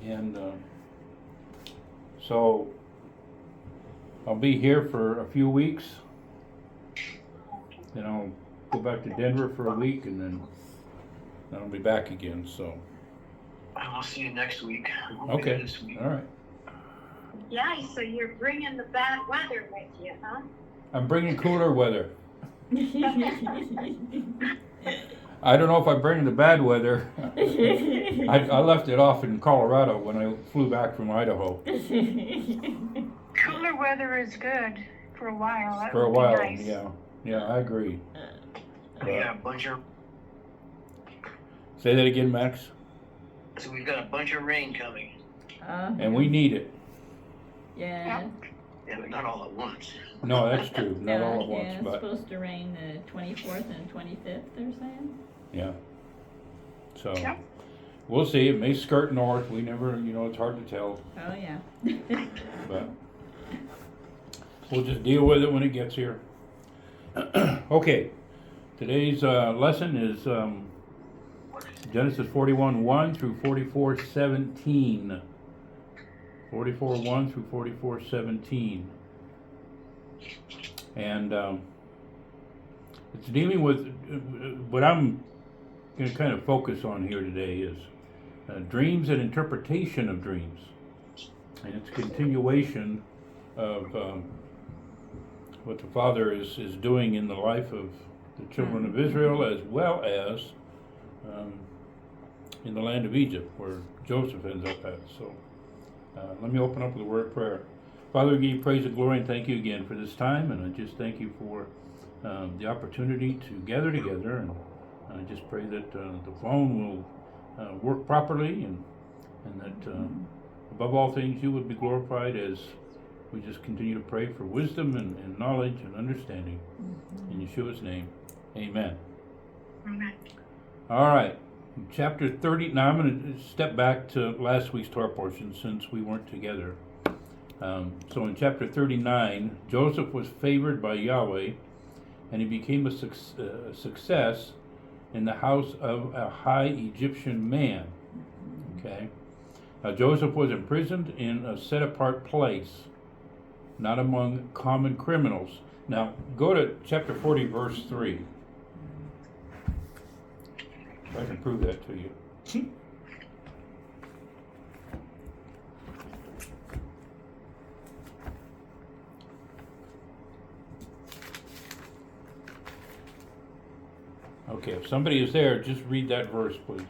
And so I'll be here for a few weeks. Then I'll go back to Denver for a week, and then I'll be back again. So. I'll see you next week. Okay. This week. All right. Yeah, so you're bringing the bad weather with you, huh? I'm bringing cooler weather. I don't know if I'm bringing the bad weather. I left it off in Colorado when I flew back from Idaho. Cooler weather is good for a while. That For a would be while, nice. yeah, I agree. We got a bunch of. Say that again, Max. So we've got a bunch of rain coming. And we need it. Yeah. Yeah, but not all at once. No, that's true. Not all at Yeah, once, it's but supposed to rain the 24th and 25th, they're saying. yeah. So Yep. we'll see. It may skirt north. We never, it's hard to tell. Oh, yeah. But we'll just deal with it when it gets here. Okay. Today's lesson is Genesis 41:1 through 44:17. 44:1 through 44:17. And it's dealing with what I'm going to kind of focus on here today is dreams and interpretation of dreams. And it's a continuation of what the Father is doing in the life of the children of Israel, as well as in the land of Egypt, where Joseph ends up at. So let me open up with a word of prayer. Father, we give you praise and glory and thank you again for this time, and I just thank you for the opportunity to gather together, and I just pray that the phone will work properly, and that above all things you would be glorified as we just continue to pray for wisdom and knowledge and understanding. In Yeshua's name, amen. Amen. All right, chapter 30. Now I'm going to step back to last week's Torah portion since we weren't together. So in chapter 39, Joseph was favored by Yahweh, and he became a success in the house of a high Egyptian man. Okay. Now Joseph was imprisoned in a set-apart place, not among common criminals. Now go to chapter 40, verse 3. If I can prove that to you. Okay, if somebody is there, just read that verse, please.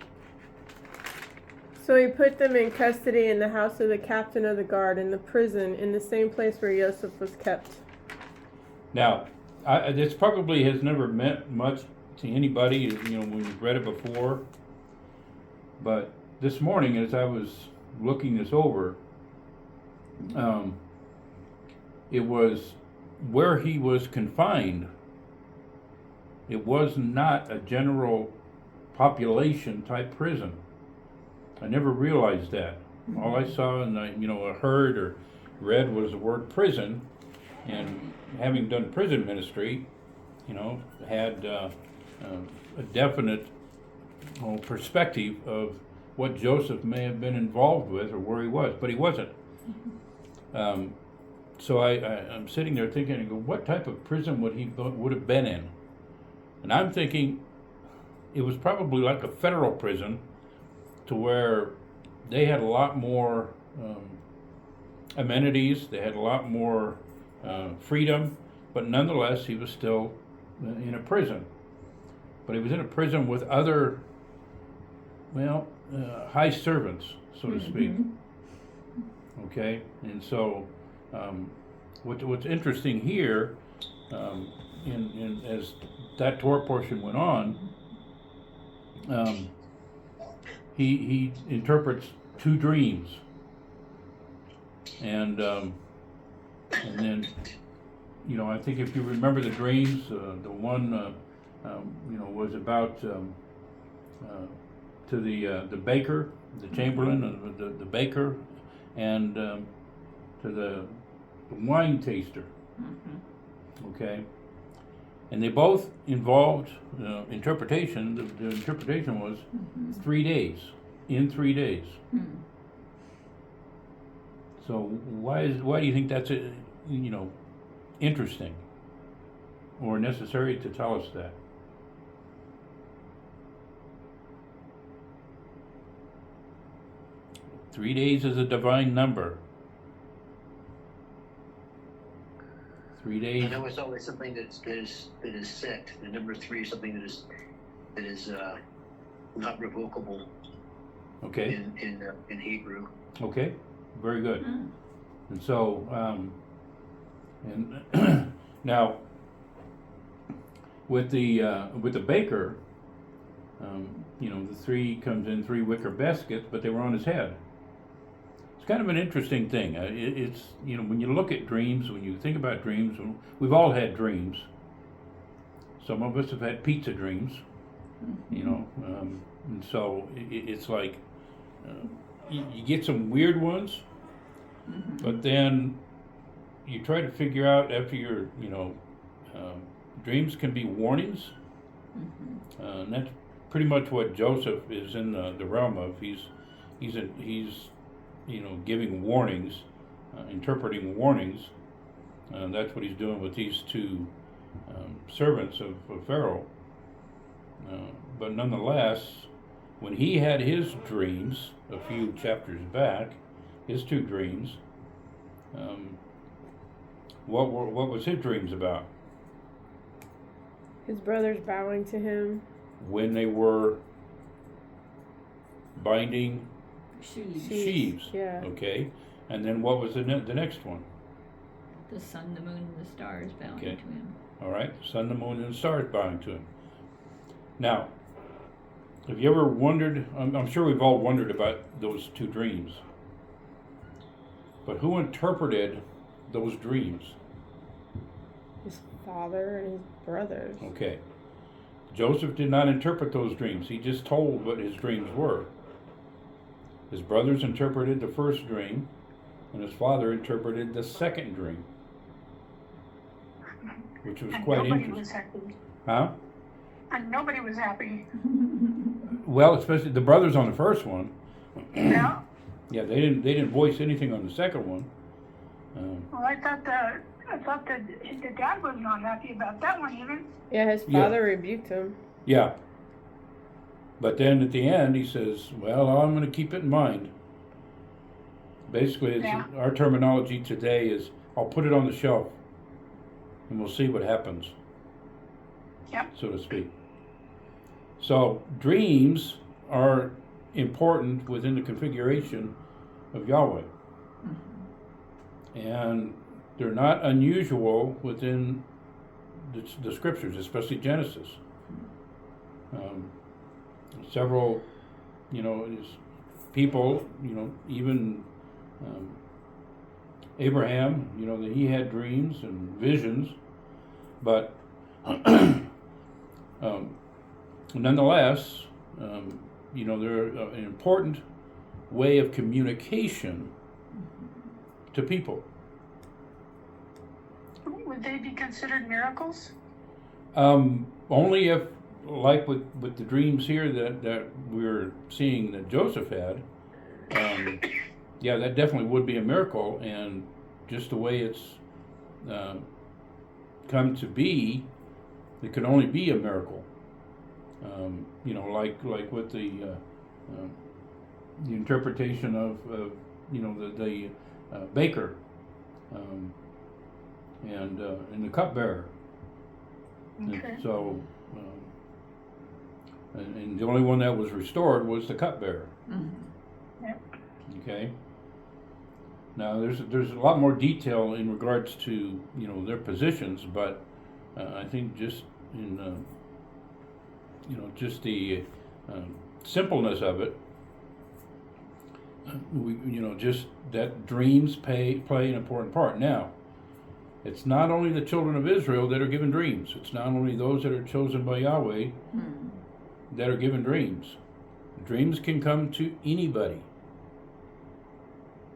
So he put them in custody in the house of the captain of the guard in the prison, in the same place where Joseph was kept. Now, this probably has never meant much to anybody, when you've read it before. But this morning, as I was looking this over, it was where he was confined. It was not a general population type prison. I never realized that. All I saw and I heard or read was the word prison, and having done prison ministry, had a definite perspective of what Joseph may have been involved with or where he was, but he wasn't. So I'm sitting there thinking, I go, what type of prison would have been in? And I'm thinking it was probably like a federal prison, to where they had a lot more amenities, they had a lot more freedom, but nonetheless he was still in a prison. But he was in a prison with other, high servants, so to speak. Okay, and so what's interesting here, in as that Torah portion went on, he interprets two dreams, and then I think if you remember the dreams, the one was about to the baker, the chamberlain, the baker, and to the wine taster. Okay, and they both involved interpretation. The interpretation was 3 days, in 3 days. So why do you think that's interesting or necessary to tell us that? Three days is a divine number. 3 I days. know it's always something that is set. The number 3 is something that is not revocable Okay. in Hebrew. Okay. Very good. Mm. And so, and now with the baker, the 3 comes in 3 wicker baskets, but they were on his head. It's kind of an interesting thing. It's when you look at dreams, when you think about dreams, we've all had dreams. Some of us have had pizza dreams, and so it's like you get some weird ones, but then you try to figure out after your dreams can be warnings, and that's pretty much what Joseph is in the realm of. He's giving warnings, interpreting warnings. That's what he's doing with these 2 servants of Pharaoh. But nonetheless, when he had his dreams a few chapters back, his 2 dreams, what was his dreams about? His brothers bowing to him. When they were binding sheaves. Yeah. Okay. And then what was the next one? The sun, the moon, and the stars bowing Okay. to him. All right. Sun, the moon, and the stars bowing to him. Now, have you ever wondered? I'm sure we've all wondered about those 2 dreams. But who interpreted those dreams? His father and his brothers. Okay. Joseph did not interpret those dreams. He just told what his dreams were. His brothers interpreted the first dream, and his father interpreted the second dream, which was And quite nobody interesting. was happy. Huh? And nobody was happy. Well, especially the brothers on the first one. Yeah. Yeah, they didn't voice anything on the second one. Well, I thought the dad was not happy about that one even. Yeah, his father rebuked him. Yeah. But then at the end, he says, well, I'm going to keep it in mind. Basically, our terminology today is, I'll put it on the shelf, and we'll see what happens, Yep. so to speak. So dreams are important within the configuration of Yahweh. And they're not unusual within the scriptures, especially Genesis. Several, people, even Abraham, that he had dreams and visions, but nonetheless, they're an important way of communication to people. Would they be considered miracles? Only if, like with the dreams here that we're seeing that Joseph had, yeah, that definitely would be a miracle, and just the way it's come to be, it could only be a miracle. Like with the interpretation of the baker and the cupbearer. Okay. And so, and the only one that was restored was the cupbearer. Yep. Okay. Now there's a lot more detail in regards to their positions, but I think just in just the simpleness of it, just that dreams play an important part. Now, it's not only the children of Israel that are given dreams. It's not only those that are chosen by Yahweh that are given dreams. Dreams can come to anybody.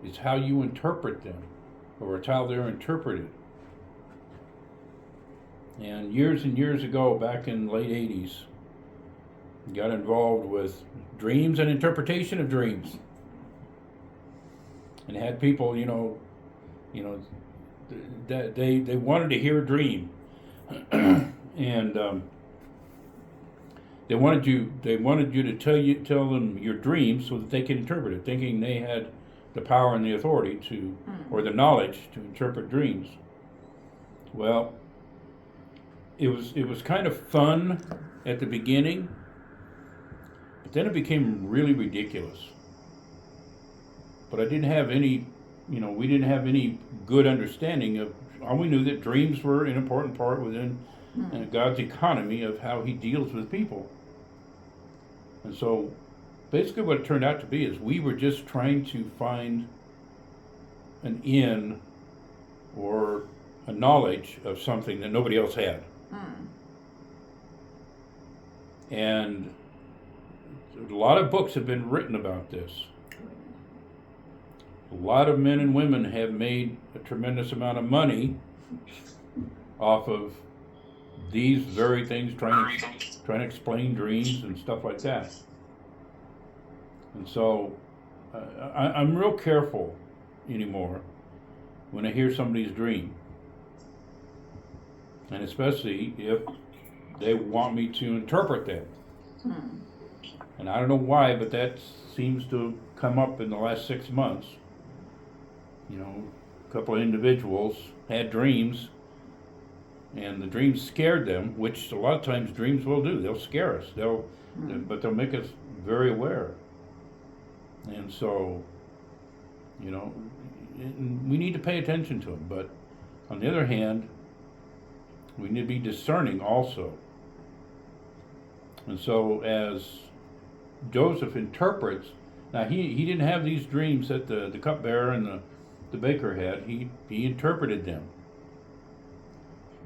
It's how you interpret them, or it's how they're interpreted. And years ago, back in the late 80s, got involved with dreams and interpretation of dreams. and had people, that they wanted to hear a dream, and they wanted you to tell them your dream so that they could interpret it, thinking they had the power and the authority to, or the knowledge to interpret dreams. Well, it was kind of fun at the beginning, but then it became really ridiculous. But I didn't have any, we didn't have any good understanding of. All we knew that dreams were an important part within God's economy of how He deals with people. And so, basically, what it turned out to be is we were just trying to find an in or a knowledge of something that nobody else had. And a lot of books have been written about this. A lot of men and women have made a tremendous amount of money off of these very things, trying to explain dreams and stuff like that. And so I'm real careful anymore when I hear somebody's dream, and especially if they want me to interpret that. And I don't know why, but that seems to come up in the last 6 months. A couple of individuals had dreams, and the dreams scared them, which a lot of times dreams will do. They'll scare us. But they'll make us very aware. And so, we need to pay attention to them. But on the other hand, we need to be discerning also. And so, as Joseph interprets, now he didn't have these dreams that the cupbearer and the baker had. He interpreted them.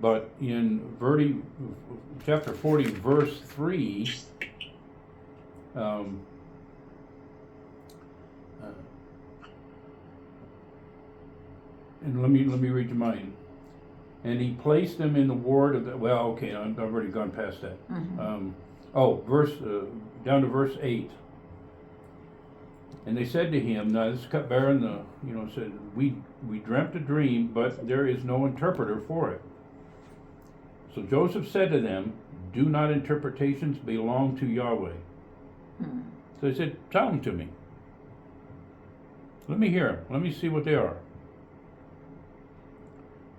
But in chapter 40, verse 3, and let me read you mine. And he placed them in the ward of the. Well, okay, I've already gone past that. Down to verse 8. And they said to him, now this cupbearer and said, we dreamt a dream, but there is no interpreter for it. So Joseph said to them, do not interpretations belong to Yahweh? So they said, tell them to me. Let me hear them. Let me see what they are.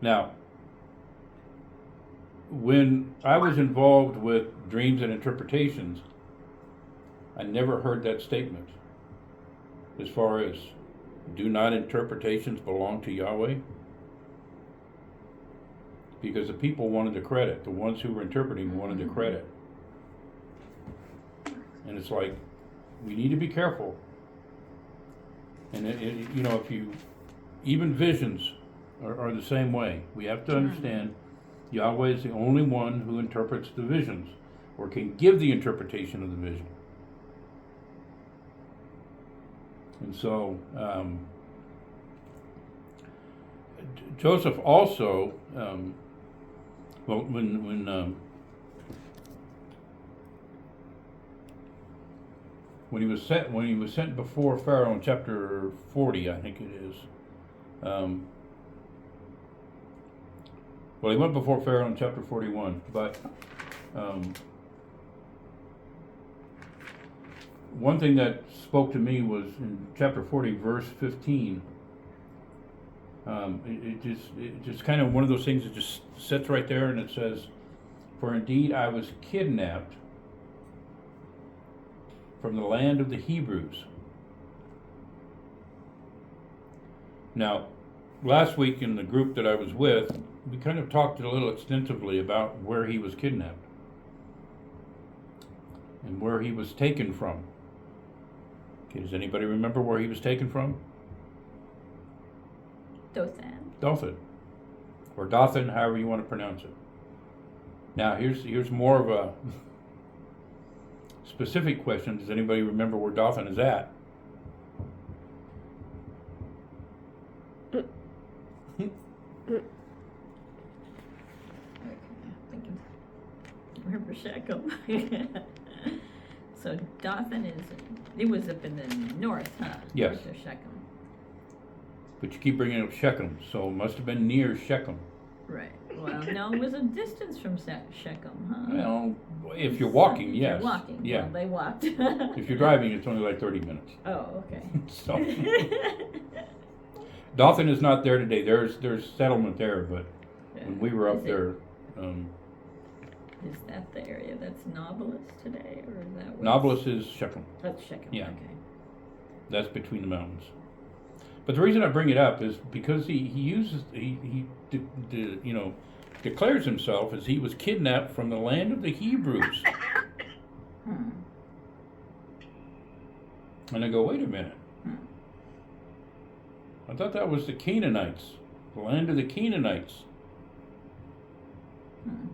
Now, when I was involved with dreams and interpretations, I never heard that statement. As far as, do not interpretations belong to Yahweh? Because the people wanted the credit. The ones who were interpreting wanted the credit. And it's like, we need to be careful. And if even visions are the same way. We have to understand Yahweh is the only one who interprets the visions, or can give the interpretation of the vision. And so, Joseph also, when he was sent before Pharaoh in chapter 40, I think it is. He went before Pharaoh in chapter 41, but one thing that spoke to me was in chapter 40, verse 15. It just kind of one of those things that just sits right there, and it says, "For indeed I was kidnapped from the land of the Hebrews." Now, last week in the group that I was with, we kind of talked a little extensively about where he was kidnapped and where he was taken from. Okay, does anybody remember where he was taken from? Dothan. Or Dothan, however you want to pronounce it. Now, here's more of a specific question. Does anybody remember where Dothan is at? Remember Shechem. So Dothan it was up in the north, huh? Yes. North of Shechem. But you keep bringing up Shechem, so it must have been near Shechem. Right. Well, no, it was a distance from Shechem, huh? Well, if you're walking, If yes. You're walking. Yeah. Well, they walked. If you're driving, it's only like 30 minutes. Oh, okay. So Dothan is not there today. There's settlement there, but when we were up there, Is that the area that's Nablus today, or is that? Nablus is Shechem. That's Shechem. Yeah. Okay. That's between the mountains. But the reason I bring it up is because he declares himself as he was kidnapped from the land of the Hebrews. Hmm. And I go, wait a minute. I thought that was the Canaanites, the land of the Canaanites. Hmm.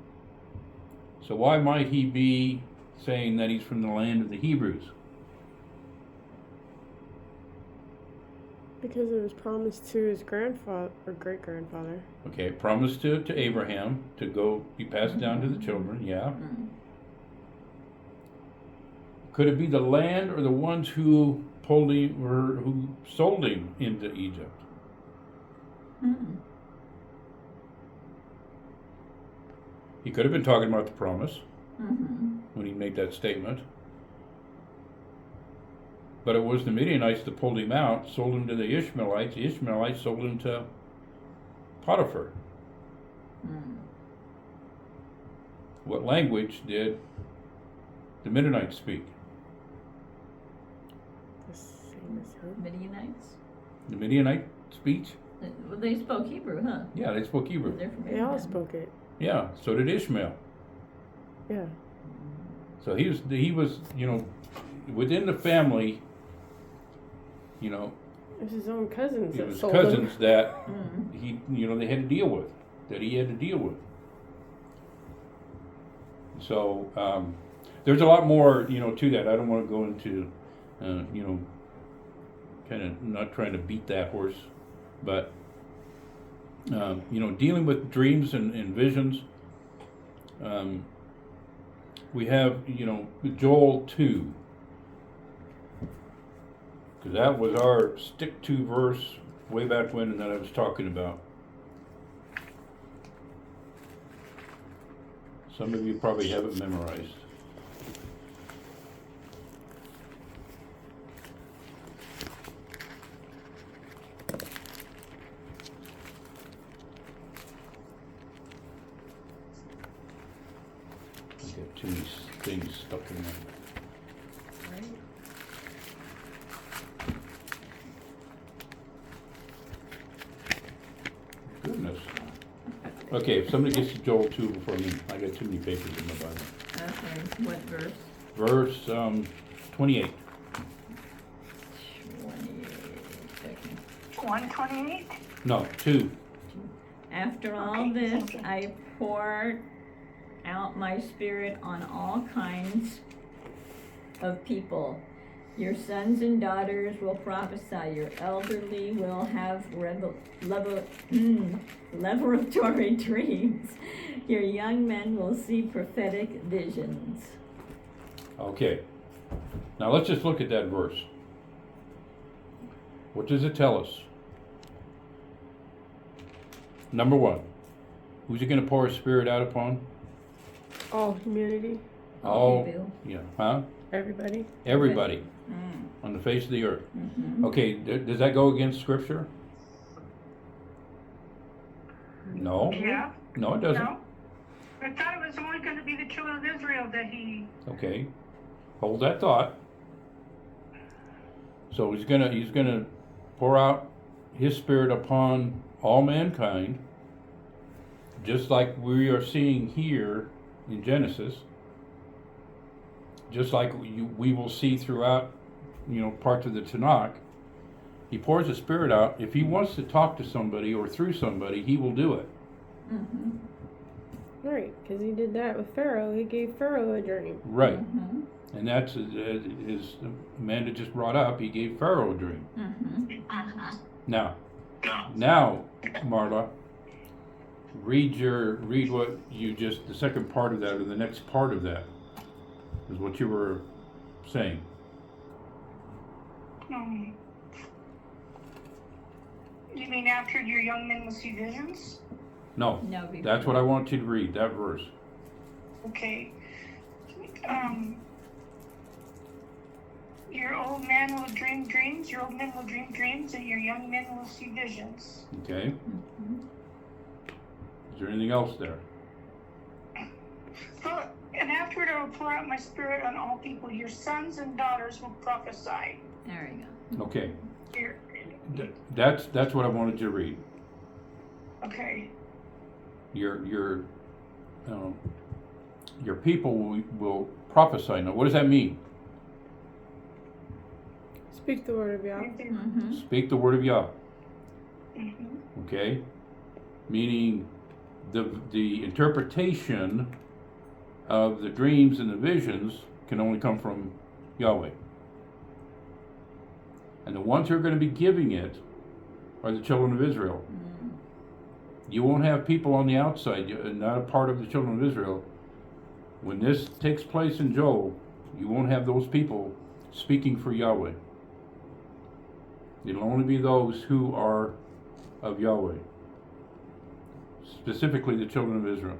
So why might he be saying that he's from the land of the Hebrews? Because it was promised to his grandfather or great grandfather. Okay, promised to Abraham to go be passed down to the children, yeah. Hmm. Could it be the land or the ones who pulled him or who sold him into Egypt? Hmm. He could have been talking about the promise Mm-hmm. when he made that statement. But it was the Midianites that pulled him out, sold him to the Ishmaelites. The Ishmaelites sold him to Potiphar. Hmm. What language did the Midianites speak? The same as him. Midianites. The Midianite speech? Well, they spoke Hebrew, huh? Yeah, they spoke Hebrew. They're from They all Abraham. spoke it. Yeah, so did Ishmael. Yeah. So he was, within the family, It was his own cousins it that was sold cousins him. that Hmm. they had to deal with, that he had to deal with. So there's a lot more, to that. I don't want to go into, kind of not trying to beat that horse, but dealing with dreams and visions. We have, Joel 2, because that was our stick to verse way back when that I was talking about. Some of you probably have it memorized. I got too many things stuck in there. Goodness. Okay, if somebody gets to Joel 2 before me, I got too many pages in my Bible. Okay. What verse? Verse 28. 28. Okay. 128? No, 2. After all Okay, this, thank you. I pour out my spirit on all kinds of people. Your sons and daughters will prophesy. Your elderly will have revelatory dreams. Your young men will see prophetic visions. Okay. Now let's just look at that verse. What does it tell us? Number 1. Who's he going to pour his spirit out upon? All humanity. All, Bill. yeah, huh? Everybody. Everybody Mm. on the face of the earth. Mm-hmm. Okay, does that go against Scripture? No. Yeah? No, it doesn't. No? I thought it was only going to be the children of Israel that he... Okay, hold that thought. So he's gonna pour out his spirit upon all mankind, just like we are seeing here in Genesis, just like we will see throughout, parts of the Tanakh. He pours his spirit out. If he wants to talk to somebody or through somebody, he will do it. Mm-hmm. Right, because he did that with Pharaoh. He gave Pharaoh a dream. Right. Mm-hmm. And that's as Amanda just brought up. He gave Pharaoh a dream. Mm-hmm. Now, Marla, read what you just, the second part of that, or the next part of that, is what you were saying. mean after your young men will see visions? No, No, before. that's what I want you to read, that verse. Okay. Your old man will dream dreams, your old men will dream dreams, and your young men will see visions. Okay? Mhm. Is there anything else there? So, and afterward I will pour out my spirit on all people. Your sons and daughters will prophesy. There we go. Okay, Your, that's what I wanted you to read. okay. Your people will prophesy. Now, what does that mean? Speak the word of Yah. Mm-hmm. Speak the word of Yah. Mm-hmm. Okay, meaning the interpretation of the dreams and the visions can only come from Yahweh. And the ones who are going to be giving it are the children of Israel. Mm. You won't have people on the outside, not a part of the children of Israel. When this takes place in Joel, you won't have those people speaking for Yahweh. It'll only be those who are of Yahweh, specifically the children of Israel.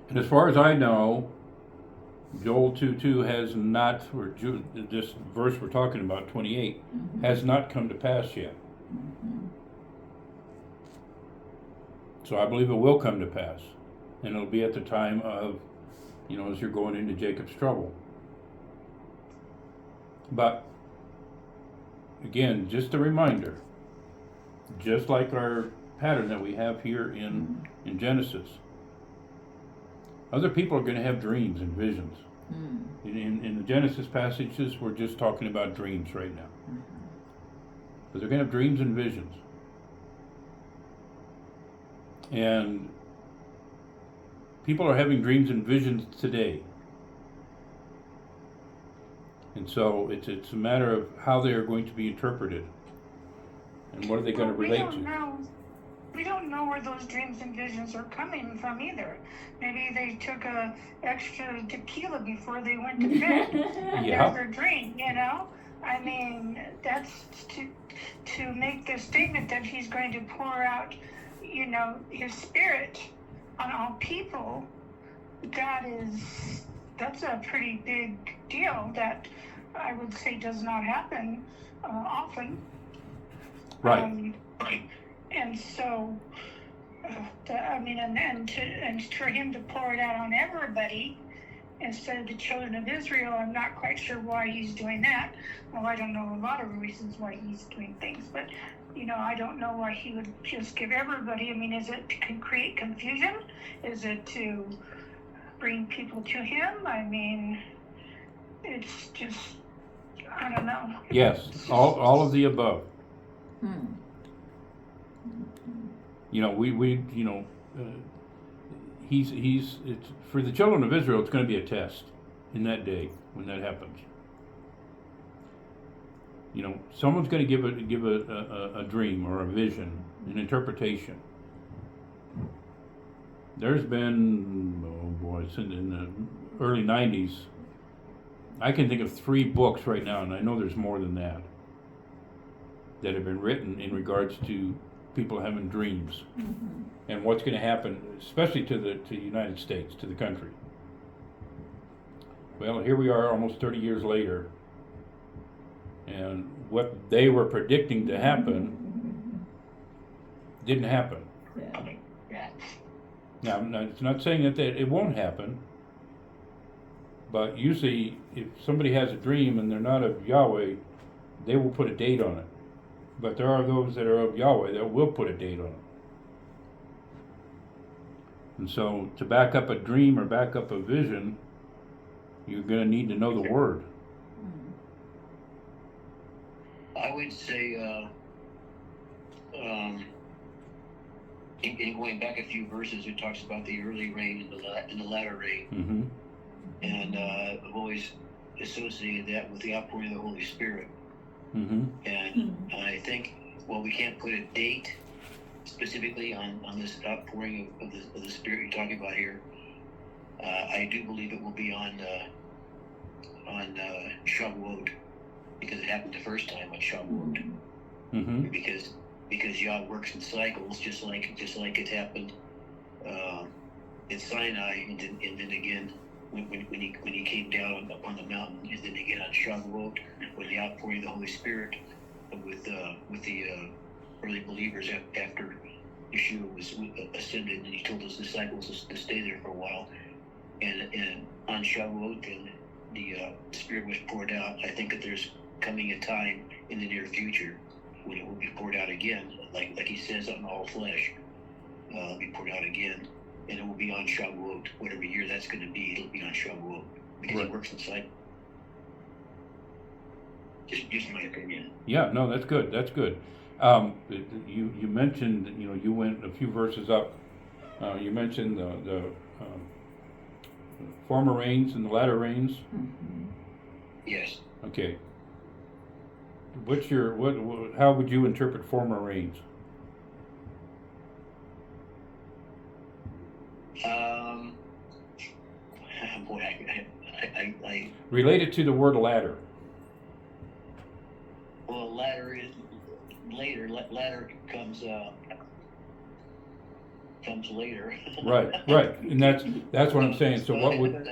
And as far as I know, Joel 2:2 has not, or this verse we're talking about, 28, Mhm. has not come to pass yet. Mhm. So I believe it will come to pass. And it'll be at the time of, as you're going into Jacob's trouble. But, again, just a reminder, just like our pattern that we have here in Genesis, other people are going to have dreams and visions. Mm. In the Genesis passages, we're just talking about dreams right now. Mhm. But they're going to have dreams and visions. And people are having dreams and visions today. And so it's a matter of how they are going to be interpreted. And what are they going to relate to? We don't know where those dreams and visions are coming from either. Maybe they took a extra tequila before they went to bed. Yeah. That's their dream, I mean, that's to make the statement that he's going to pour out, his spirit on all people. That's a pretty big deal that I would say does not happen often. Right. And so, and for him to pour it out on everybody instead of the children of Israel, I'm not quite sure why he's doing that. Well, I don't know a lot of reasons why he's doing things, but, I don't know why he would just give everybody. I mean, is it to create confusion? Is it to bring people to him? I mean, it's just, I don't know. Yes, all of the above. Hmm. It's for the children of Israel, it's going to be a test in that day when that happens. Someone's going to give a dream or a vision, an interpretation. There's been, in the early 90s, I can think of 3 books right now, and I know there's more than that have been written in regards to people having dreams Mhm. and what's going to happen, especially to the United States, to the country. Well, here we are almost 30 years later, and what they were predicting to happen didn't happen. Yeah. Now, it's not saying that it won't happen, but usually if somebody has a dream and they're not of Yahweh, they will put a date on it. But there are those that are of Yahweh that will put a date on it. And so to back up a dream or back up a vision, you're going to need to know the word. I would say, in going back a few verses, it talks about the early rain and the latter rain. Mm-hmm. And I've always associated that with the outpouring of the Holy Spirit. Mm-hmm. And I think, we can't put a date specifically on this outpouring of the Spirit you're talking about here. I do believe it will be on Shavuot, because happened the first time on Shavuot. Mm-hmm. Because Yah works in cycles, just like it happened at Sinai, and then again when he came down upon the mountain, and then again on Shavuot when the outpouring of the Holy Spirit with the early believers after Yeshua was ascended, and he told his disciples to stay there for a while, and on Shavuot then the Spirit was poured out. I think that there's coming a time in the near future when it will be poured out again, like he says, on all flesh, be poured out again, and it will be on Shavuot. Whatever year that's going to be, it'll be on Shavuot, because Right. it works inside. Just my opinion. Yeah, no, that's good. That's good. You mentioned, you went a few verses up. You mentioned the former rains and the latter rains. Mm-hmm. Yes. Okay. How would you interpret former rains? Boy, I Related to the word ladder. well, ladder is later. Ladder comes later. Right, and that's what I'm saying. So what would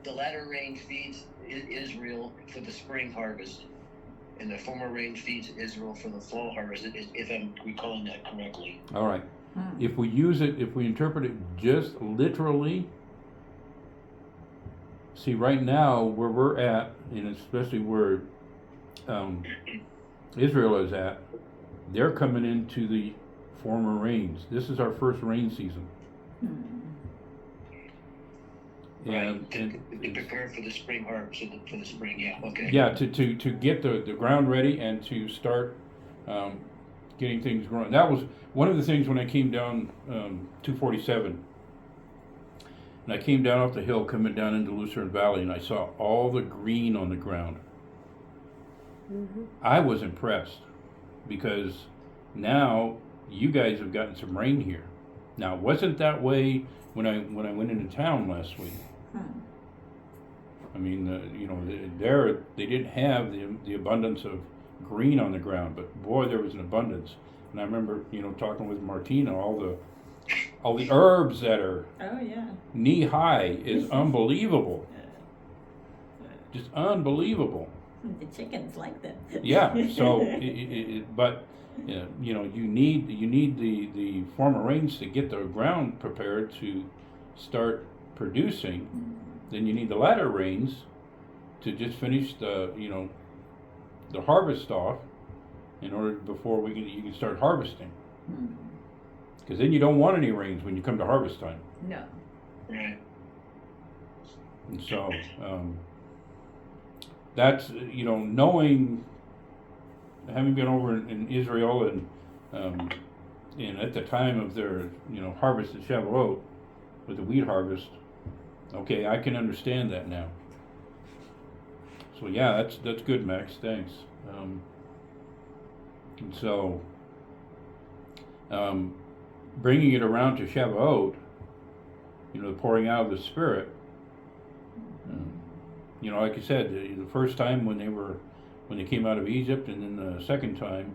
the latter rain feeds Israel for the spring harvest, and the former rain feeds Israel for the fall harvest? If I'm recalling that correctly. all right? If we interpret it just literally, see right now where we're at, and especially where Israel is at, they're coming into the former rains. This is our first rain season. Right. To prepare for the spring harvest, for the spring. Yeah. Okay. Yeah, to get the ground ready and to start getting things growing. That was one of the things when I came down 247, and I came down off the hill coming down into Lucerne Valley, and I saw all the green on the ground. Mm-hmm. I was impressed because now you guys have gotten some rain here. Now, it wasn't that way when I went into town last week. I mean, they didn't have the abundance of green on the ground, but boy, there was an abundance. And I remember, talking with Martina, all the herbs that are Oh yeah. knee high is unbelievable, just unbelievable. The chickens like that. Yeah. So, but you need the former rains to get the ground prepared to start producing. Then you need the latter rains to just finish the harvest off in order before you can start harvesting. Because then you don't want any rains when you come to harvest time. No. Right. And so that's knowing, having been over in Israel and at the time of their harvest at Shavuot with the wheat harvest. Okay, I can understand that now. So yeah, that's good, Max. Thanks. And so, bringing it around to Shavuot, the pouring out of the Spirit. Like you said, the first time when they came out of Egypt, and then the second time,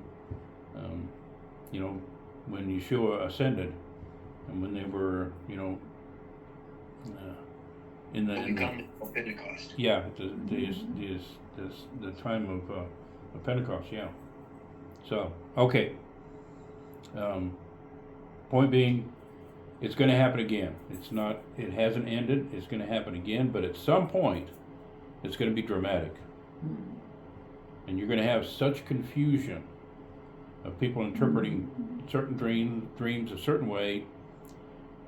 when Yeshua ascended, and when they were, in the Pentecost. yeah, the time of Pentecost, yeah. So, okay. Point being, it's going to happen again. It hasn't ended. It's going to happen again, but at some point, it's going to be dramatic. And you're going to have such confusion of people interpreting certain dreams a certain way,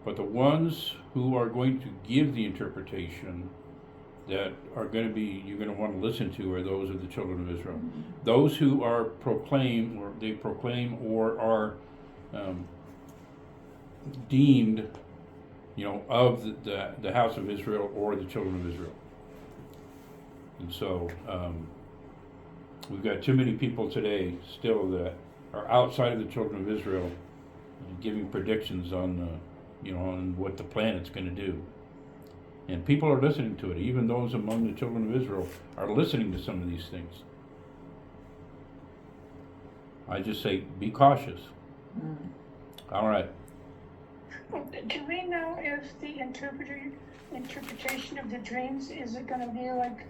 but the ones who are going to give the interpretation that are going to be, you're going to want to listen to, are those of the children of Israel. Those who are proclaim or are deemed, of the house of Israel or the children of Israel. And so we've got too many people today still that are outside of the children of Israel giving predictions on on what the planet's going to do. And people are listening to it. Even those among the children of Israel are listening to some of these things. I just say, be cautious. Mm. All right. Do we know if the interpretation of the dreams, is it gonna be like,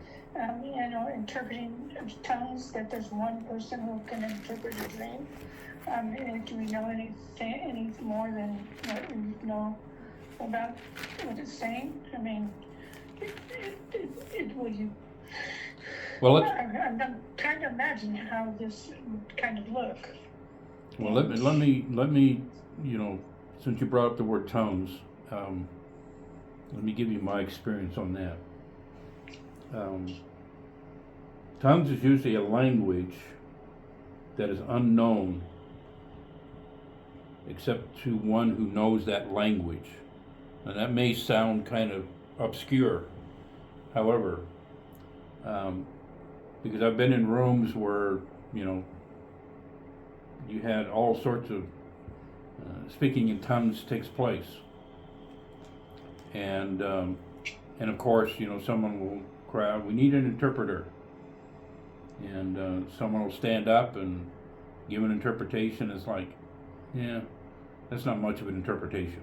interpreting of tongues, that there's one person who can interpret a dream? Do we know any more than what we know about what it's saying? I mean, would you? Well, I'm trying to imagine how this would kind of look. let me, since you brought up the word tongues, let me give you my experience on that. Tongues is usually a language that is unknown except to one who knows that language. And that may sound kind of obscure. However, because I've been in rooms where, you had all sorts of speaking in tongues takes place. And of course, someone will cry out, we need an interpreter. And someone will stand up and give an interpretation. It's like, yeah, that's not much of an interpretation.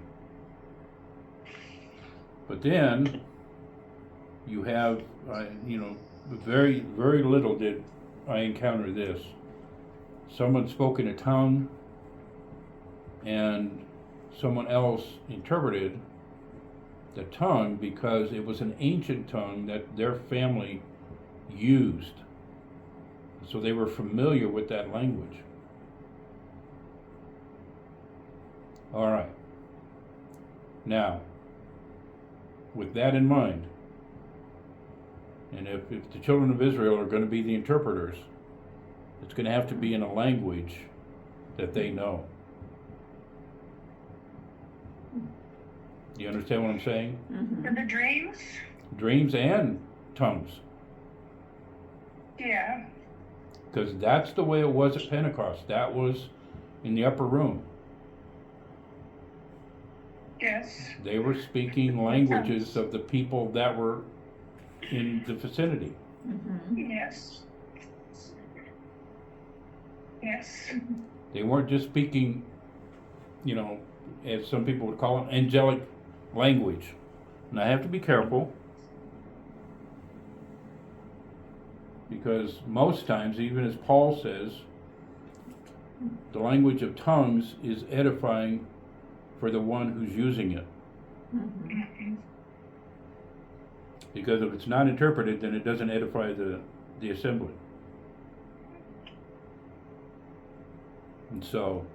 But then you have, very, very little did I encounter this. Someone spoke in a tongue and someone else interpreted the tongue because it was an ancient tongue that their family used. So they were familiar with that language. All right. Now, with that in mind, and if the children of Israel are going to be the interpreters, it's going to have to be in a language that they know. Do you understand what I'm saying? Mm-hmm. And the dreams? Dreams and tongues. Yeah. Because that's the way it was at Pentecost. That was in the upper room. Yes. They were speaking languages of the people that were in the vicinity. Mm-hmm. Yes. Yes. They weren't just speaking, as some people would call it, angelic language. And I have to be careful, because most times, even as Paul says, the language of tongues is edifying for the one who's using it. Mm-hmm. Because if it's not interpreted, then it doesn't edify the assembly. And so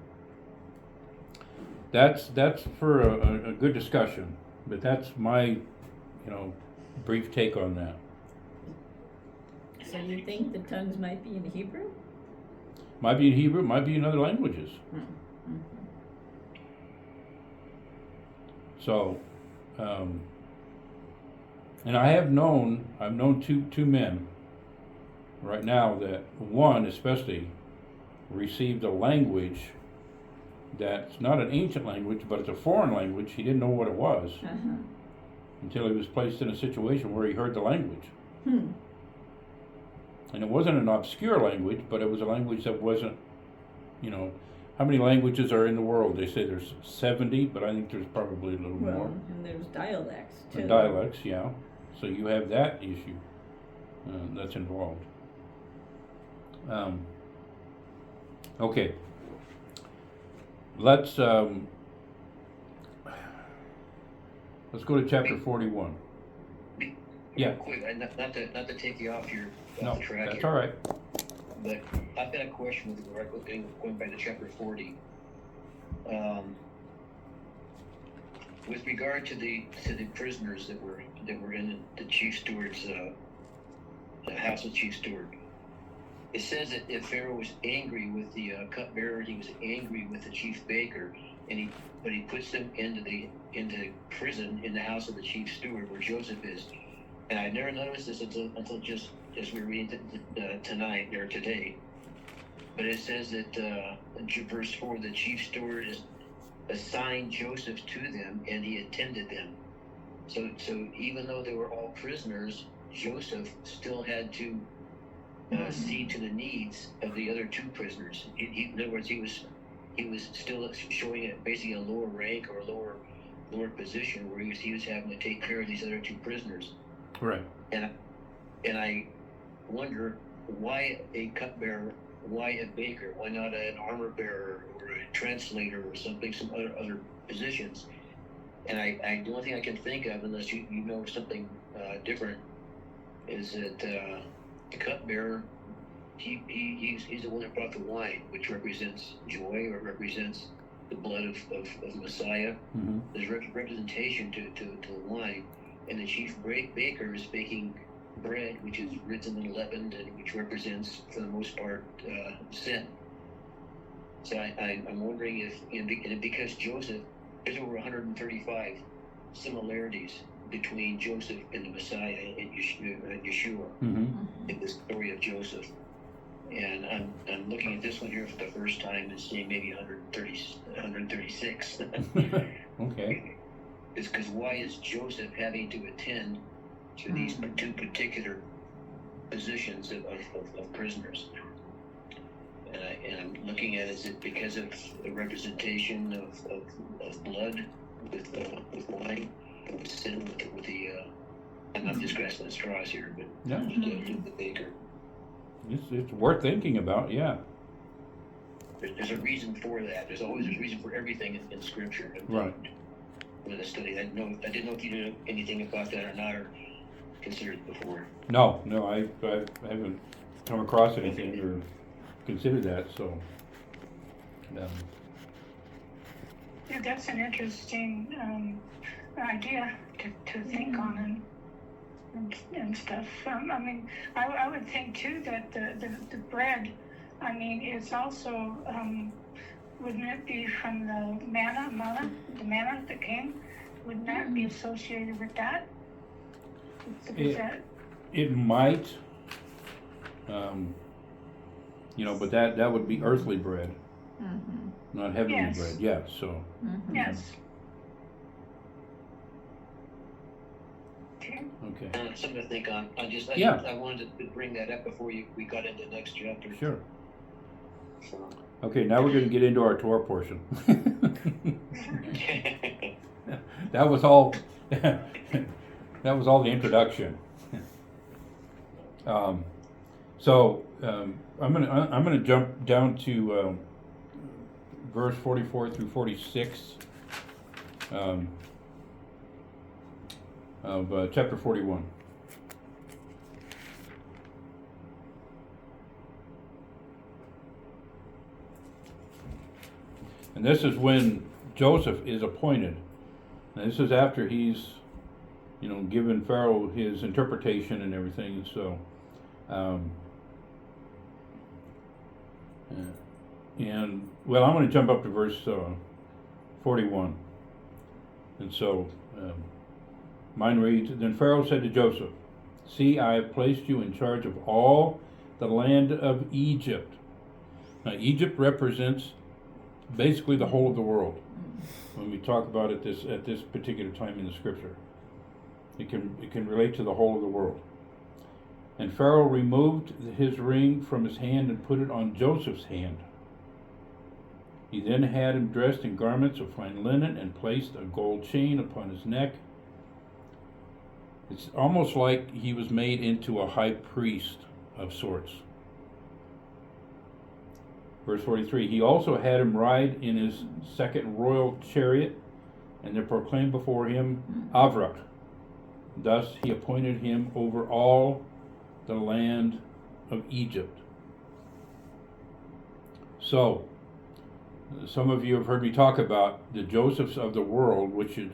that's for a good discussion, but that's my brief take on that. So you think the tongues might be in Hebrew? Might be in Hebrew, might be in other languages. Mm-hmm. So, and I've known two men right now that one especially received a language that's not an ancient language, but it's a foreign language. He didn't know what it was until he was placed in a situation where he heard the language. Hmm. And it wasn't an obscure language, but it was a language that wasn't, how many languages are in the world? They say there's 70, but I think there's probably a little more. And there's dialects too. And dialects, yeah. So you have that issue that's involved. Okay. Let's go to chapter 41. Yeah. Quick, not to take you off your No, track that's here, all right. but I've got a question with regard going back to chapter 40. With regard to the prisoners that were in the chief steward's the house of chief steward, it says that if Pharaoh was angry with the cupbearer, he was angry with the chief baker, but he puts them into prison in the house of the chief steward where Joseph is. And I never noticed this until just as we were reading tonight or today. But it says that in verse 4, the chief steward assigned Joseph to them, and he attended them. So even though they were all prisoners, Joseph still had to see to the needs of the other two prisoners. In other words, he was still showing it basically a lower rank or a lower position where he was having to take care of these other two prisoners. Right. And I wonder why a cupbearer, why a baker, why not an armor bearer or a translator or something, some other positions. And the only thing I can think of, unless you know something different, is that the cupbearer, he's the one that brought the wine, which represents joy or represents the blood of Messiah. Mm-hmm. There's representation to the wine, and the chief baker is baking bread, which is risen and leavened, and which represents, for the most part, sin. So I'm wondering if, because Joseph, there's over 135 similarities between Joseph and the Messiah and Yeshua Mm-hmm. in the story of Joseph. And I'm looking at this one here for the first time and seeing maybe 136. Okay. It's because why is Joseph having to attend to these two particular positions of prisoners? And I'm looking at, is it because of the representation of blood with wine, with sin, with the I'm just grasping at straws here, but Yeah. the baker. It's worth thinking about, yeah. There's a reason for that. There's a reason for everything in Scripture. Right. With a study, I didn't know if you knew anything about that or not, or considered it before. No, I haven't come across anything or considered that, so. Yeah, that's an interesting idea to think on and stuff. I mean, I would think too that the bread, I mean, it's also, wouldn't it be from the manna that came? Wouldn't that be associated with that? It might, but that would be earthly bread, not heavenly Yes. bread. Yeah, so. Yes. Okay. Okay. Something to think on. Yeah. I wanted to bring that up before we got into the next chapter. Sure. So. Okay, now we're going to get into our Torah portion. That was all. That was all the introduction. So I'm gonna jump down to verse 44 through 46 of chapter 41. And this is when Joseph is appointed. And this is after he's, given Pharaoh his interpretation and everything. So, I'm going to jump up to verse 41. And so, mine reads, Then Pharaoh said to Joseph, See, I have placed you in charge of all the land of Egypt. Now, Egypt represents basically the whole of the world. When we talk about it at this particular time in the scripture, it can relate to the whole of the world. And Pharaoh removed his ring from his hand and put it on Joseph's hand. He then had him dressed in garments of fine linen and placed a gold chain upon his neck. It's almost like he was made into a high priest of sorts. Verse 43, he also had him ride in his second royal chariot, and they proclaimed before him Avrak. Thus he appointed him over all the land of Egypt. So, some of you have heard me talk about the Josephs of the world, which is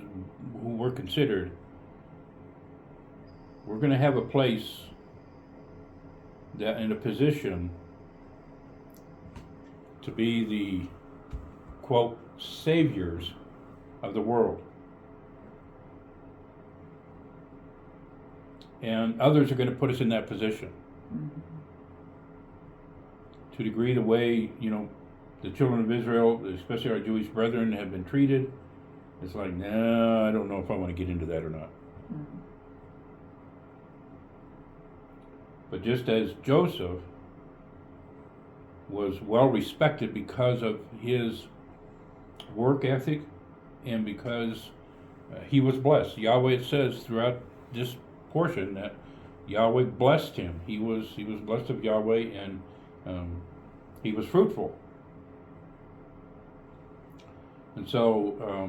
who we're considered. We're going to have a place that in a position to be the, quote, saviors of the world. And others are going to put us in that position. To a degree, the way, the children of Israel, especially our Jewish brethren, have been treated, it's like, nah, I don't know if I want to get into that or not. But just as Joseph was well respected because of his work ethic and because he was blessed. Yahweh, it says throughout this portion that Yahweh blessed him. He was blessed of Yahweh, and he was fruitful. And so,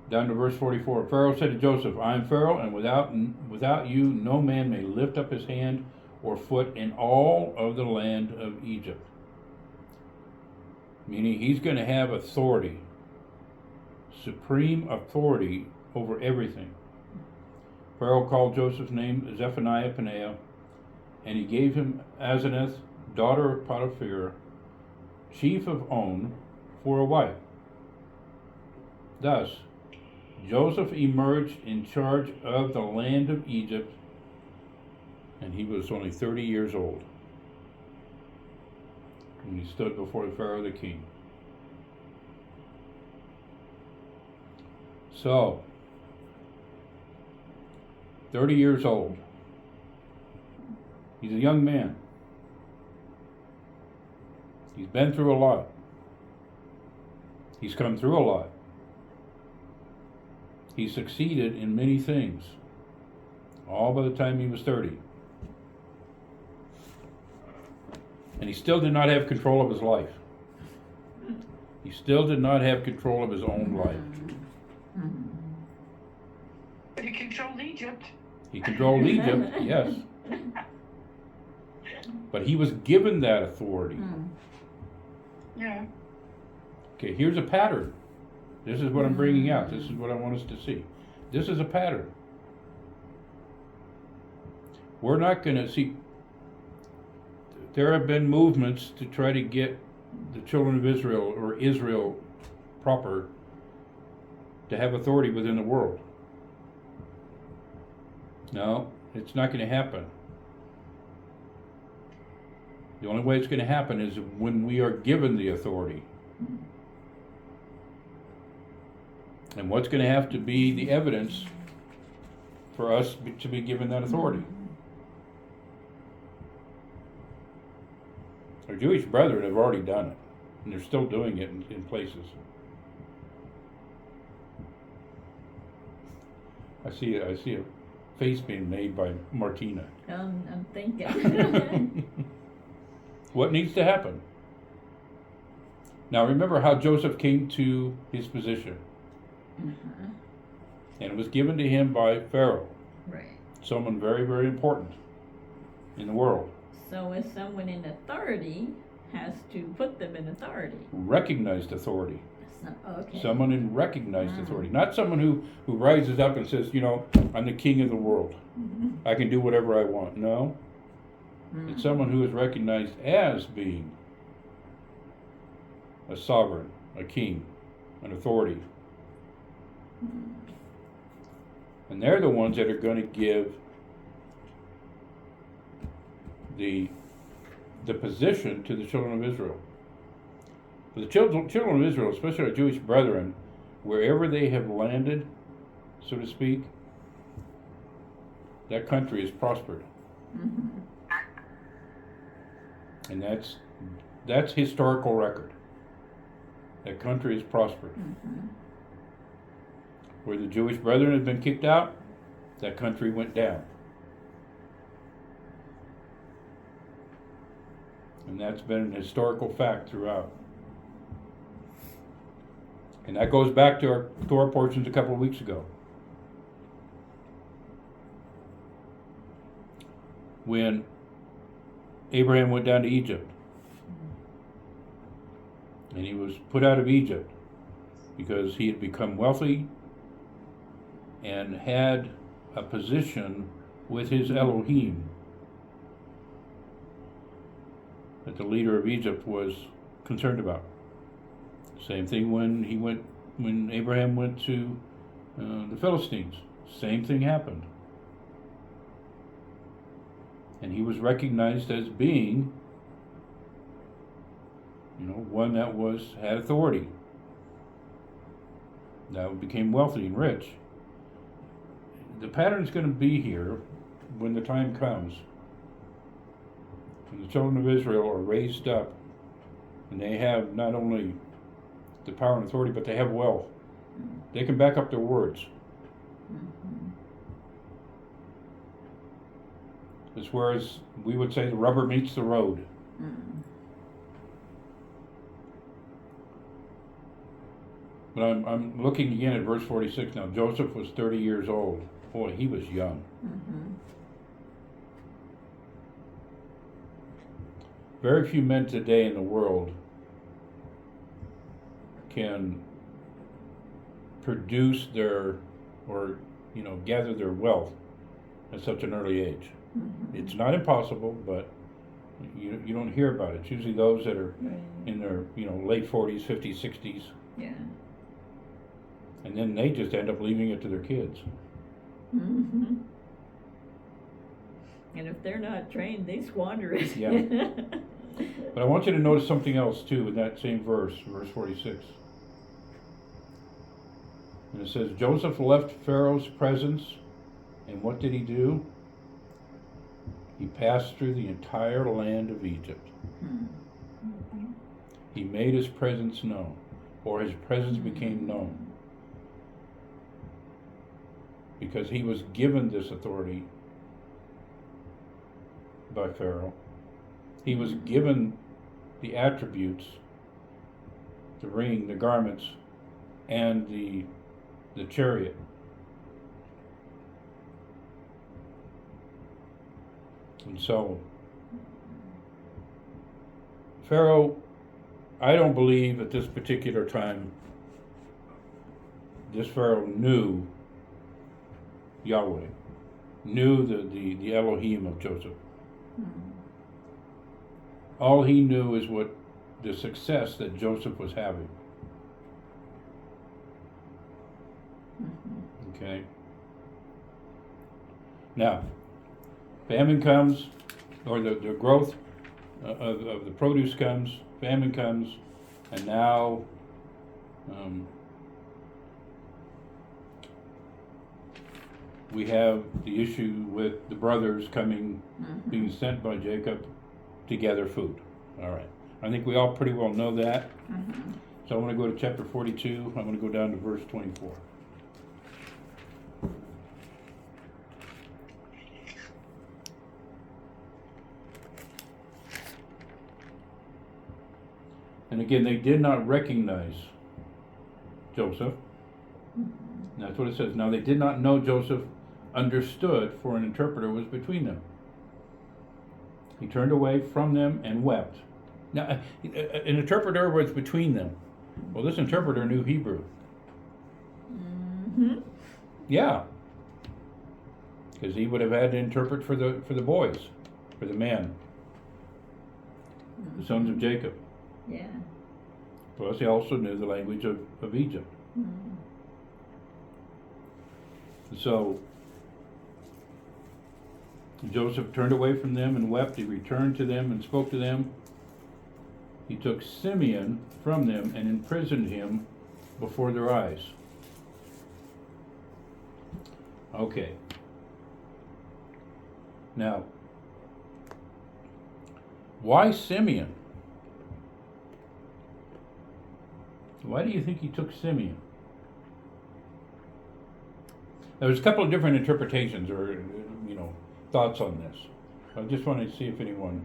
down to verse 44, Pharaoh said to Joseph, I am Pharaoh, and without you no man may lift up his hand or foot in all of the land of Egypt. Meaning he's going to have authority, supreme authority over everything. Pharaoh called Joseph's name Zephaniah Paneah, and he gave him Asenath, daughter of Potiphar, chief of On, for a wife. Thus, Joseph emerged in charge of the land of Egypt, and he was only 30 years old when he stood before the Pharaoh the king. So, 30 years old. He's a young man. He's been through a lot. He's come through a lot. He succeeded in many things, all by the time he was 30. And he still did not have control of his life. He still did not have control of his own life. But he controlled Egypt. He controlled Egypt, yes. But he was given that authority. Yeah. Okay, here's a pattern. This is what I'm bringing out. This is what I want us to see. This is a pattern. We're not going to see. There have been movements to try to get the children of Israel, or Israel proper, to have authority within the world. No, it's not going to happen. The only way it's going to happen is when we are given the authority. And what's going to have to be the evidence for us to be given that authority? Our Jewish brethren have already done it, and they're still doing it in places. I see a face being made by Martina. I'm thinking. What needs to happen? Now remember how Joseph came to his position. And it was given to him by Pharaoh. Right. Someone very, very important in the world. So if someone in authority has to put them in authority. Recognized authority. Okay. Someone in recognized authority. Not someone who rises up and says, I'm the king of the world. I can do whatever I want. No. It's someone who is recognized as being a sovereign, a king, an authority. And they're the ones that are going to give the position to the children of Israel. For the children of Israel, especially our Jewish brethren, wherever they have landed, so to speak, that country has prospered. And that's historical record. That country has prospered. Where the Jewish brethren have been kicked out, that country went down. And that's been an historical fact throughout. And that goes back to our Torah portions a couple of weeks ago. When Abraham went down to Egypt. And he was put out of Egypt because he had become wealthy and had a position with his Elohim that the leader of Egypt was concerned about. Same thing when Abraham went to the Philistines. Same thing happened. And he was recognized as being, one that had authority, that became wealthy and rich. The pattern's going to be here when the time comes, when the children of Israel are raised up, and they have not only the power and authority, but they have wealth, they can back up their words. It's whereas we would say the rubber meets the road. But I'm looking again at verse 46 now. Joseph was 30 years old. Boy, he was young. Very few men today in the world can produce their, or gather their wealth at such an early age. It's not impossible, but you don't hear about it. It's usually those that are in their late 40s, 50s, 60s. Yeah. And then they just end up leaving it to their kids. And if they're not trained, they squander it. Yeah. But I want you to notice something else too in that same verse 46. And it says, Joseph left Pharaoh's presence, and what did he do? He passed through the entire land of Egypt. He made his presence known, or his presence became known. Because he was given this authority by Pharaoh. He was given the attributes, the ring, the garments, and the chariot. And so, Pharaoh, I don't believe at this particular time, this Pharaoh knew Yahweh, knew the Elohim of Joseph. All he knew is what the success that Joseph was having. Okay. Now, famine comes, or the growth of the produce comes, famine comes, and now we have the issue with the brothers coming, being sent by Jacob to gather food. All right. I think we all pretty well know that. So I want to go to chapter 42. I'm going to go down to verse 24. And again, they did not recognize Joseph. That's what it says. Now they did not know Joseph understood, for an interpreter was between them. He turned away from them and wept. Now, an interpreter was between them. Well, this interpreter knew Hebrew. Yeah. Because he would have had to interpret for the boys, for the men, the sons of Jacob. Yeah. Plus, he also knew the language of Egypt. So, Joseph turned away from them and wept. He returned to them and spoke to them. He took Simeon from them and imprisoned him before their eyes. Okay. Now, why Simeon? Why do you think he took Simeon? There's a couple of different interpretations or, thoughts on this. I just want to see if anyone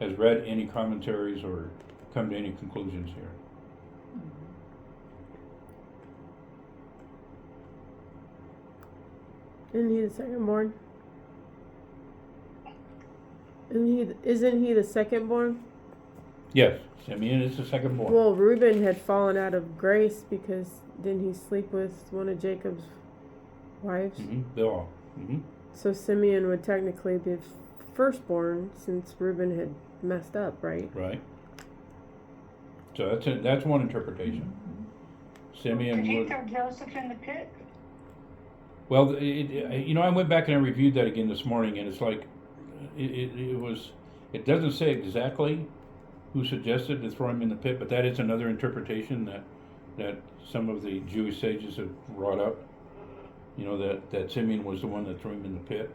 has read any commentaries or come to any conclusions here. Isn't he the second born? Isn't he the second born? Yes, Simeon is the second born. Well, Reuben had fallen out of grace because didn't he sleep with one of Jacob's wives? Bill. So Simeon would technically be firstborn since Reuben had messed up, right? Right. So that's one interpretation. Simeon Did he would. throw Joseph in the pit? Well, I went back and I reviewed that again this morning, and it's like it doesn't say exactly who suggested to throw him in the pit, but that is another interpretation that some of the Jewish sages have brought up. That Simeon was the one that threw him in the pit.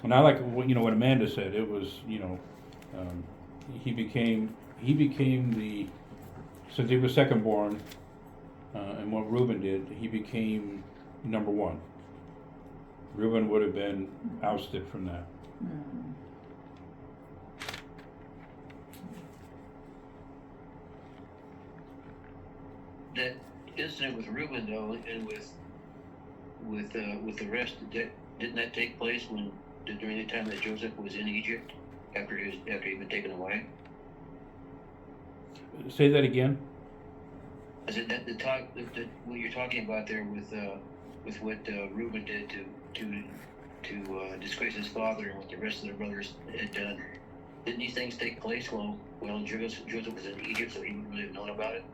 And I like what Amanda said. It was he became the, since he was second born, and what Reuben did, he became number one. Reuben would have been ousted from that. That incident with Reuben, though, and with the rest, didn't that take place during the time that Joseph was in Egypt after he'd been taken away? Say that again. Is it that what you're talking about there with what Reuben did to disgrace his father and what the rest of their brothers had done? Didn't these things take place while Joseph was in Egypt, so he wouldn't really have known about it?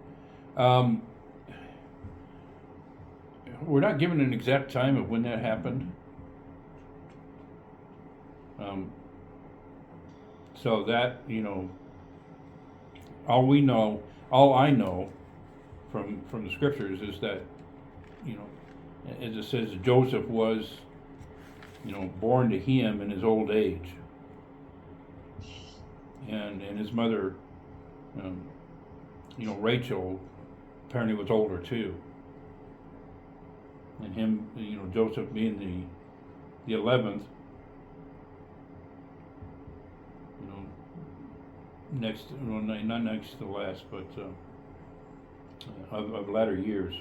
We're not given an exact time of when that happened. So that, all I know from the scriptures is that, as it says, Joseph was, born to him in his old age. And his mother, Rachel, apparently was older too. And him, Joseph being the 11th, not next to the last, but of latter years.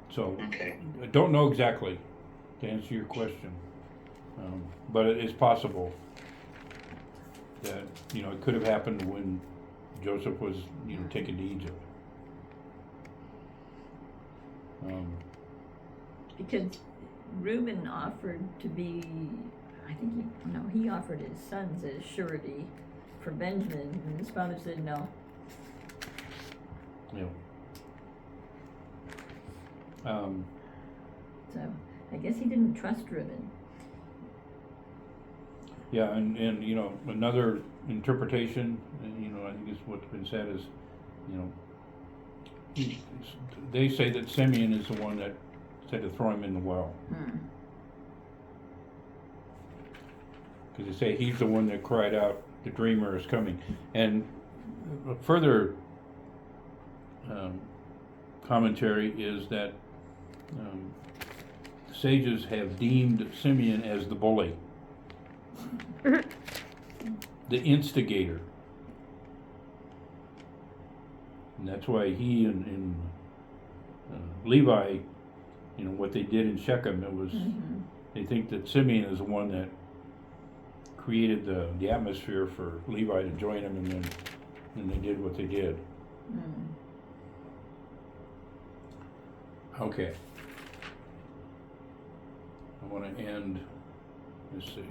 So Okay. I don't know exactly, to answer your question, but it is possible that it could have happened when Joseph was taken to Egypt. Because Reuben offered to be, he offered his sons as surety for Benjamin, and his father said no. Yeah. So I guess he didn't trust Reuben. Yeah, and another interpretation, I think is what's been said is, they say that Simeon is the one that said to throw him in the well. Because they say he's the one that cried out, "The dreamer is coming." And a further commentary is that sages have deemed Simeon as the bully, the instigator. And that's why he and Levi, what they did in Shechem, it was, they think that Simeon is the one that created the atmosphere for Levi to join him, and then they did what they did. Okay. I want to end, let's see.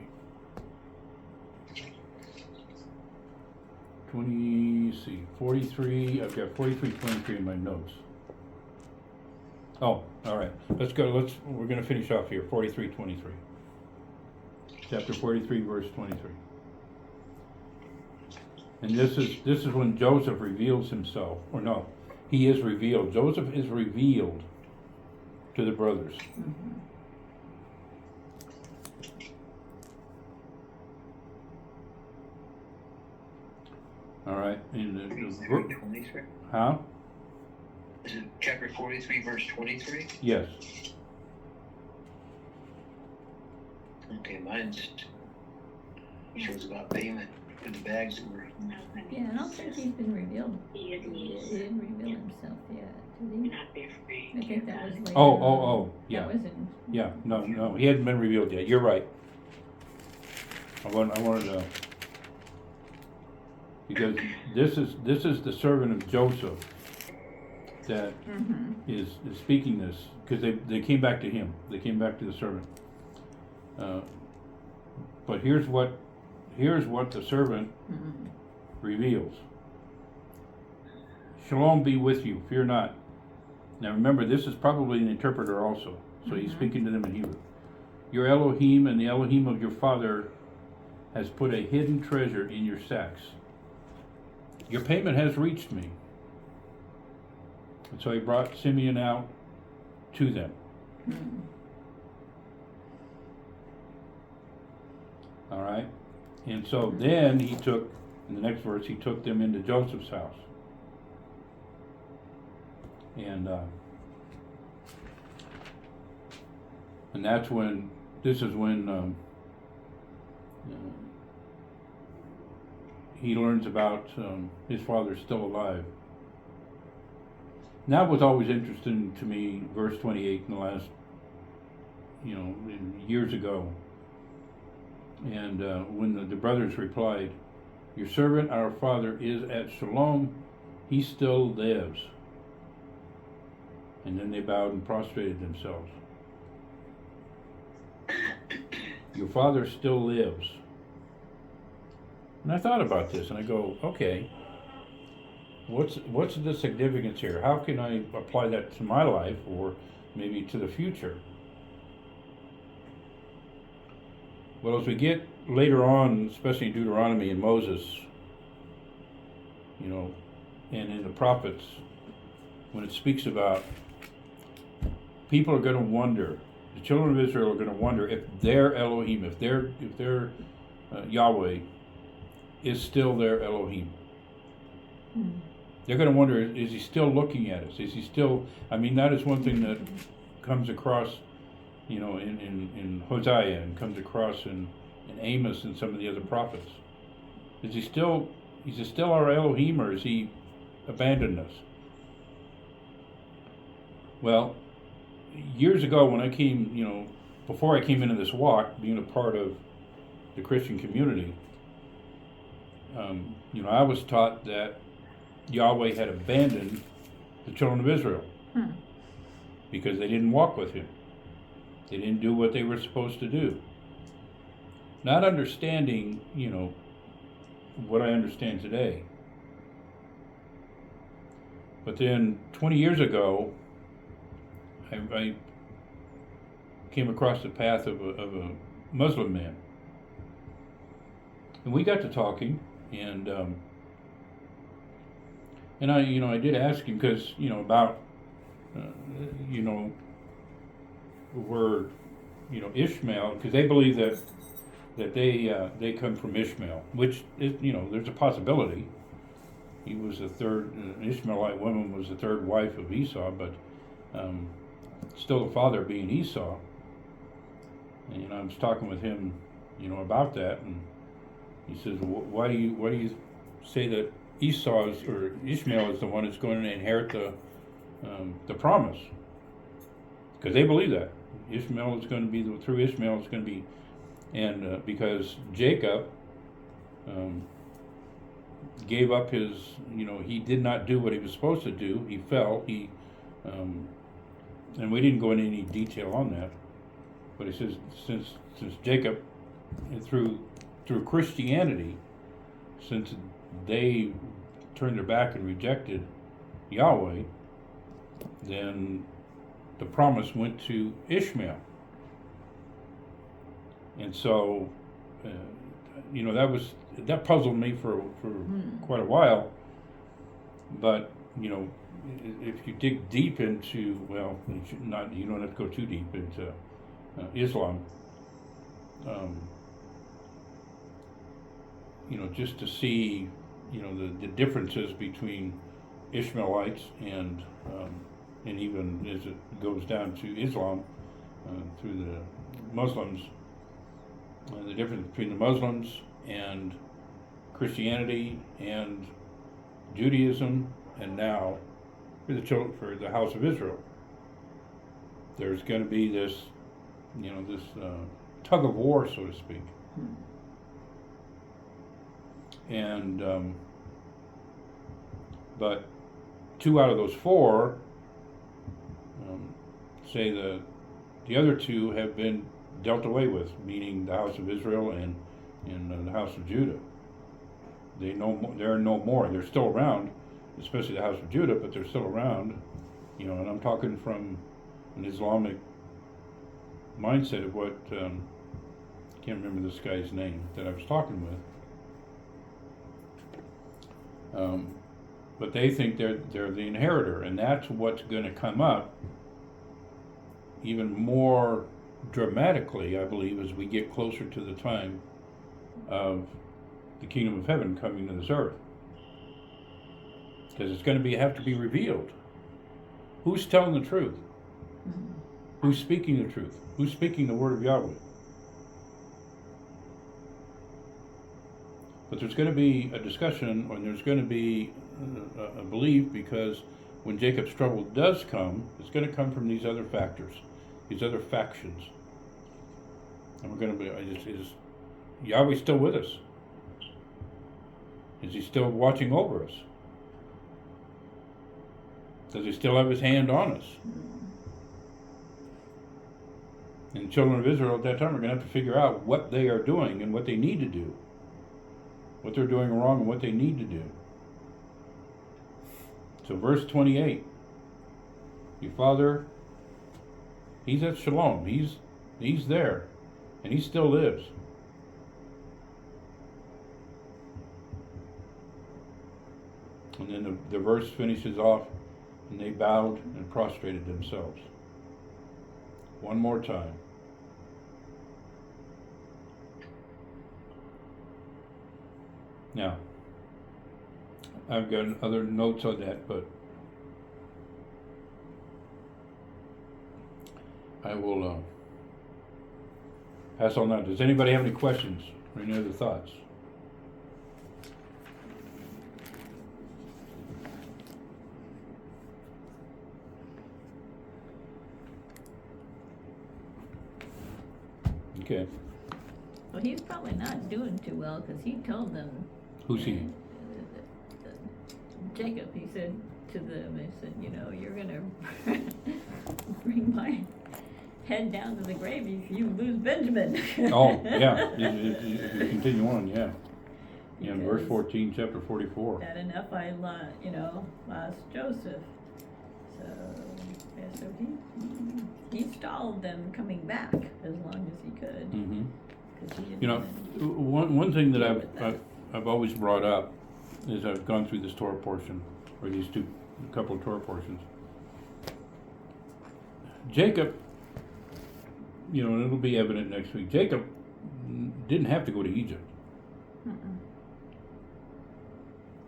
43, I've got 43:23 in my notes. Oh, all right. Let's go, we're going to finish off here, 43:23. Chapter 43, verse 23. And this is when Joseph reveals himself, or no, he is revealed. Joseph is revealed to the brothers. All right. In the 23? Huh? Is it chapter 43, verse 23? Yes. Okay, mine's shows about payment for the bags that were. Yeah, I don't think he's been revealed. He didn't reveal himself yet, did he? I think that was later. Oh, yeah. That was in. Yeah, no, he hadn't been revealed yet. You're right. I wanted to, because this is the servant of Joseph that is speaking this, because they came back to him. They came back to the servant. But here's what the servant reveals. Shalom be with you, fear not. Now remember, this is probably an interpreter also, so he's speaking to them in Hebrew. Your Elohim and the Elohim of your father has put a hidden treasure in your sacks. Your payment has reached me. And so he brought Simeon out to them. All right? And so then he took, in the next verse, he took them into Joseph's house. And that's when, this is when he learns about his father still alive. And that was always interesting to me, verse 28 in the last, years ago. And when the brothers replied, "Your servant, our father, is at Shalom, he still lives." And then they bowed and prostrated themselves. Your father still lives. And I thought about this and I go, okay, what's the significance here? How can I apply that to my life or maybe to the future? Well, as we get later on, especially in Deuteronomy and Moses, and in the prophets, when it speaks about people are going to wonder, the children of Israel are going to wonder if their Elohim, if their Yahweh is still their Elohim. They're going to wonder, is he still looking at us? Is he still, that is one thing that comes across, in Hosea and comes across in Amos and some of the other prophets. Is he still our Elohim, or has he abandoned us? Well, years ago when I came, before I came into this walk, being a part of the Christian community, I was taught that Yahweh had abandoned the children of Israel because they didn't walk with him. They didn't do what they were supposed to do. Not understanding, what I understand today. But then 20 years ago, I came across the path of a Muslim man. And we got to talking, and I did ask him, because, about, were, Ishmael, because they believe that they come from Ishmael, which is, there's a possibility. He was the third, an Ishmaelite woman was the third wife of Esau, but still the father being Esau. And I was talking with him, about that, and he says, why do you say that Ishmael is the one that's going to inherit the promise? Because they believe that Ishmael is going to be through Ishmael is going to be, and because Jacob gave up his, he did not do what he was supposed to do. He fell. And we didn't go into any detail on that, but he says since Jacob, through Christianity, since they turned their back and rejected Yahweh, then the promise went to Ishmael. And so, that puzzled me for quite a while. But if you dig deep into, well, you don't have to go too deep into Islam. Just to see, the differences between Ishmaelites and even as it goes down to Islam, through the Muslims, the difference between the Muslims and Christianity and Judaism, and now for the house of Israel. There's going to be this, this tug of war, so to speak. And but 2 out of those 4 say the other 2 have been dealt away with, meaning the house of Israel and the house of Judah. They're no more. They're still around, especially the house of Judah, but they're still around. And I'm talking from an Islamic mindset of what I can't remember this guy's name that I was talking with. But they think they're the inheritor, and that's what's going to come up even more dramatically, I believe, as we get closer to the time of the kingdom of heaven coming to this earth. Because it's going to have to be revealed. Who's telling the truth? Who's speaking the truth? Who's speaking the word of Yahweh? But there's going to be a discussion, or there's going to be a belief, because when Jacob's trouble does come, it's going to come from these other factors, these other factions. And we're going to be, is Yahweh still with us? Is he still watching over us? Does he still have his hand on us? And the children of Israel at that time are going to have to figure out what they are doing and what they need to do. What they're doing wrong and what they need to do. So verse 28. Your father, he's at Shalom. He's there. And he still lives. And then the verse finishes off, and they bowed and prostrated themselves. One more time. Now, I've got other notes on that, but I will pass on that. Does anybody have any questions or any other thoughts? Okay. Well, he's probably not doing too well, because he told them. Who's he? Jacob, he said to them, he said, you're gonna bring my head down to the grave if you lose Benjamin. Oh, yeah. If you continue on, yeah. Yeah, in verse Because 14, chapter 44. That enough I lost Joseph. So, yeah, so he stalled them coming back as long as he could. Mm-hmm. 'Cause he didn't One thing that deal with that. I've always brought up is I've gone through this Torah portion, or these couple of Torah portions. Jacob, and it'll be evident next week, Jacob didn't have to go to Egypt. Mm-mm.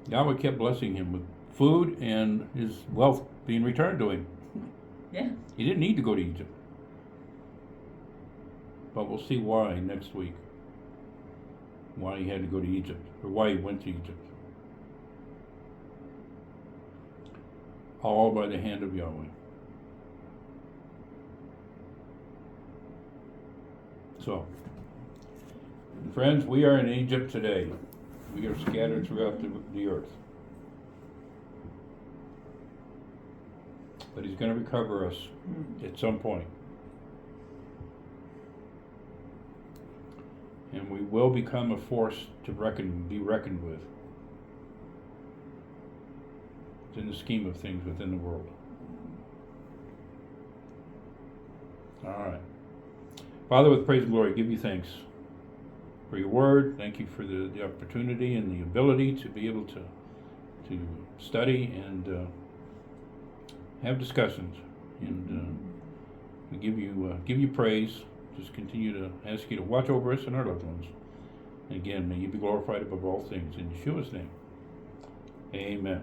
Yahweh kept blessing him with food and his wealth being returned to him. Yeah. He didn't need to go to Egypt. But we'll see why next week. Why he had to go to Egypt, or why he went to Egypt. All by the hand of Yahweh. So, friends, we are in Egypt today. We are scattered throughout the earth. But he's going to recover us at some point. And we will become a force to be reckoned with. It's in the scheme of things within the world. All right. Father, with praise and glory, give you thanks for your word. Thank you for the opportunity and the ability to be able to study and have discussions. And we give you praise. Just continue to ask you to watch over us and our loved ones. And again, may you be glorified above all things. In Yeshua's name, amen.